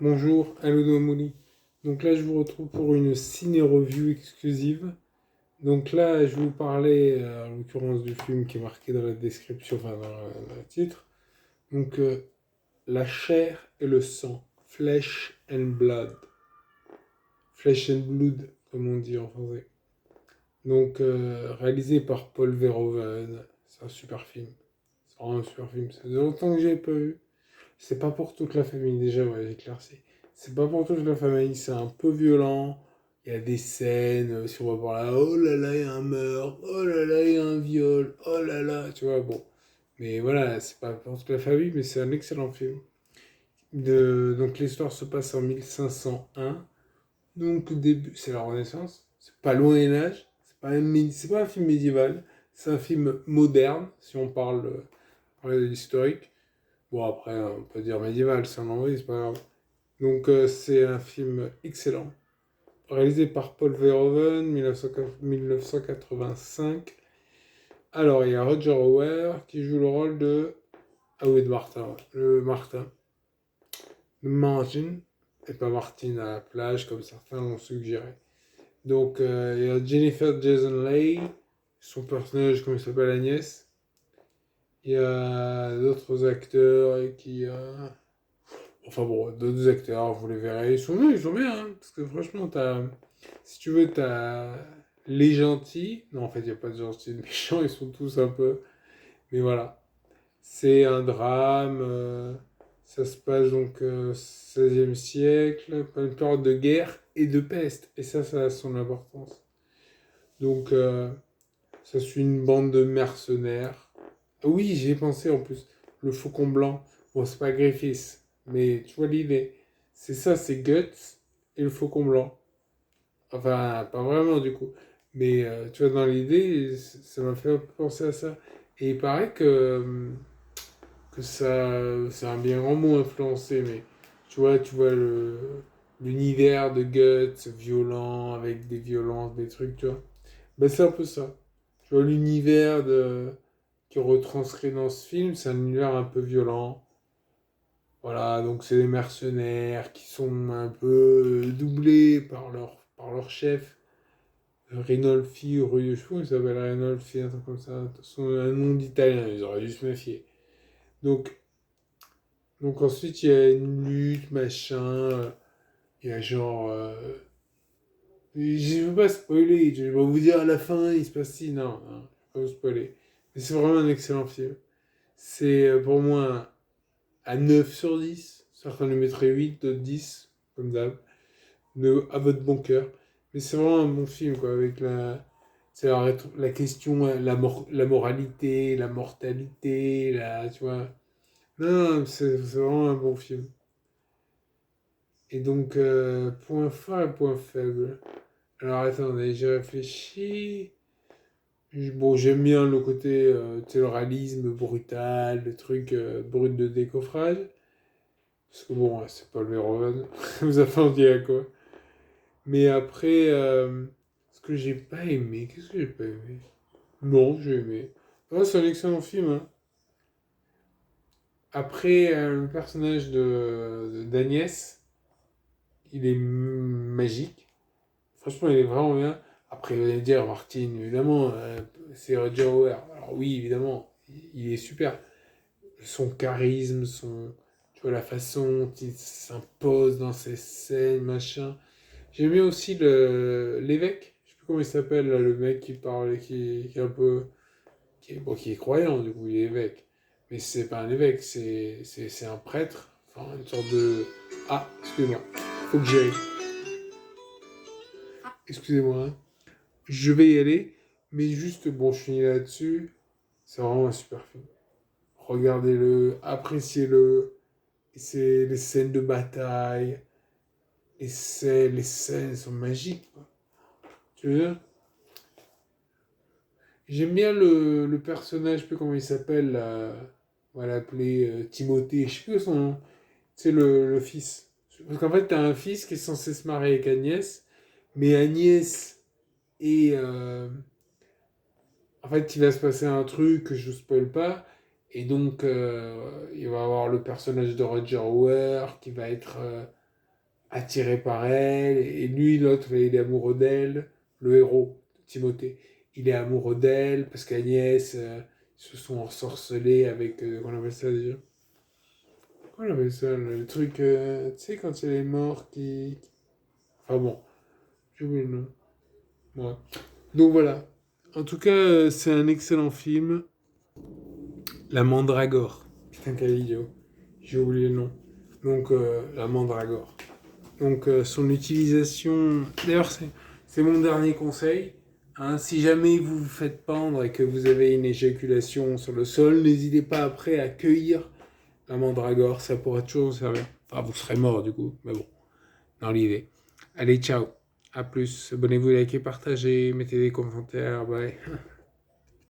Bonjour, Aldo Mouli. Donc là, je vous retrouve pour une ciné-review exclusive. Donc là, je vais vous parler, en l'occurrence, du film qui est marqué dans la description, enfin dans le titre. Donc, La chair et le sang, Flesh and Blood. Flesh and Blood, comme on dit en français. Donc, réalisé par Paul Verhoeven. C'est un super film. C'est vraiment un super film. Ça fait longtemps que j'ai pas vu. C'est pas pour toute la famille, déjà, ouais, j'ai éclairci. C'est pas pour toute la famille, c'est un peu violent. Il y a des scènes, si on va voir là, oh là là, il y a un meurtre, oh là là, il y a un viol, oh là là, tu vois, bon. Mais voilà, c'est pas pour toute la famille, mais c'est un excellent film. Donc l'histoire se passe en 1501. Donc au début, c'est la Renaissance. C'est pas loin et l'âge. C'est pas un film médiéval. C'est un film moderne, si on parle de l'historique. Bon, après, on peut dire médiéval, c'est en anglais, c'est pas grave. Donc, c'est un film excellent, réalisé par Paul Verhoeven, 1985. Alors, il y a Roger Hauer qui joue le rôle de... Ah oui, de Martin, ouais. Le Martin. Le Martin, et pas Martin à la plage, comme certains l'ont suggéré. Donc, il y a Jennifer Jason Leigh, son personnage, comment il s'appelle, Agnès. Il y a d'autres acteurs qui... Enfin bon, d'autres acteurs, vous les verrez, ils sont bien, hein, parce que franchement, si tu veux, t'as les gentils, non en fait, il n'y a pas de gentils, de méchants, ils sont tous un peu, mais voilà. C'est un drame, ça se passe donc au XVIe siècle, une période de guerre et de peste, et ça a son importance. Donc, ça suit une bande de mercenaires. Ah oui, j'y ai pensé en plus, le Faucon Blanc, bon, c'est pas Griffiths, mais tu vois l'idée. C'est ça, c'est Guts et le Faucon Blanc. Enfin, pas vraiment du coup. Mais tu vois, dans l'idée, ça m'a fait penser à ça. Et il paraît que ça, c'est un bien grand mot influencé, mais tu vois l'univers de Guts violent, avec des violences, des trucs, tu vois. Ben, c'est un peu ça. Tu vois, qui est retranscrit dans ce film, c'est un univers un peu violent. Voilà, donc c'est des mercenaires qui sont un peu doublés par leur chef, Rinolfi ou Rui, je crois qu'il s'appelle Rinolfi, un truc comme ça. Un nom d'italien, ils auraient dû se méfier. Donc, donc ensuite, il y a une lutte, machin. Il y a genre. Je veux pas spoiler, je vais vous dire à la fin, il se passe ci. Non, non, je vais pas vous spoiler. Mais c'est vraiment un excellent film. C'est pour moi à 9 sur 10. Certains lui mettraient 8, d'autres 10, comme d'hab. À votre bon cœur. Mais c'est vraiment un bon film, quoi, avec c'est la question, la moralité, la mortalité, tu vois. Non, non, c'est vraiment un bon film. Et donc, point fort et point faible. Alors, attendez, j'ai réfléchi. Bon, j'aime bien le côté, tu sais, le réalisme brutal, le truc brut de décoffrage. Parce que bon, c'est pas le Verhoeven. Vous attendiez à quoi? Mais après, ce que j'ai pas aimé, qu'est-ce que j'ai pas aimé? Non, j'ai aimé. Ah, c'est un excellent film, hein. Après, le personnage d'Agnès, il est magique. Franchement, il est vraiment bien. Après, vous allez me dire, Martin, évidemment, c'est Roger Hauer. Alors oui, évidemment, il est super. Son charisme, tu vois, la façon dont il s'impose dans ses scènes, machin. J'aime bien aussi l'évêque. Je sais plus comment il s'appelle, là, le mec qui parle, qui est un peu. Bon, qui est croyant, du coup, il est évêque. Mais c'est pas un évêque, c'est un prêtre. Enfin, une sorte de. Ah, excusez-moi. Faut que j'aille. Excusez-moi, hein. Je vais y aller. Mais juste, bon, je finis là-dessus. C'est vraiment un super film. Regardez-le, appréciez-le. C'est les scènes de bataille. Les scènes sont magiques, quoi. Tu veux dire? J'aime bien le personnage, je sais plus comment il s'appelle, là. On va l'appeler Timothée, je sais plus son nom. C'est le fils. Parce qu'en fait, t'as un fils qui est censé se marier avec Agnès, mais Agnès est... En fait, il va se passer un truc que je ne spoil pas, et donc il va y avoir le personnage de Roger Hauer qui va être attiré par elle, et lui, l'autre, il est amoureux d'elle, le héros, Timothée, il est amoureux d'elle, parce qu'Agnès se sont ensorcelés avec, comment on appelle ça déjà? Comment on appelle ça, le truc, tu sais, quand c'est les morts qui... Enfin bon, j'ai oublié le nom. Ouais. Donc voilà. En tout cas, c'est un excellent film. La Mandragore. Putain, quel idiot. J'ai oublié le nom. Donc, la Mandragore. Donc, son utilisation. D'ailleurs, c'est mon dernier conseil. Hein, si jamais vous vous faites pendre et que vous avez une éjaculation sur le sol, n'hésitez pas après à cueillir la Mandragore. Ça pourra toujours vous servir. Enfin, vous serez mort du coup. Mais bon, dans l'idée. Allez, ciao. À plus. Abonnez-vous, likez, partagez, mettez des commentaires. Bye.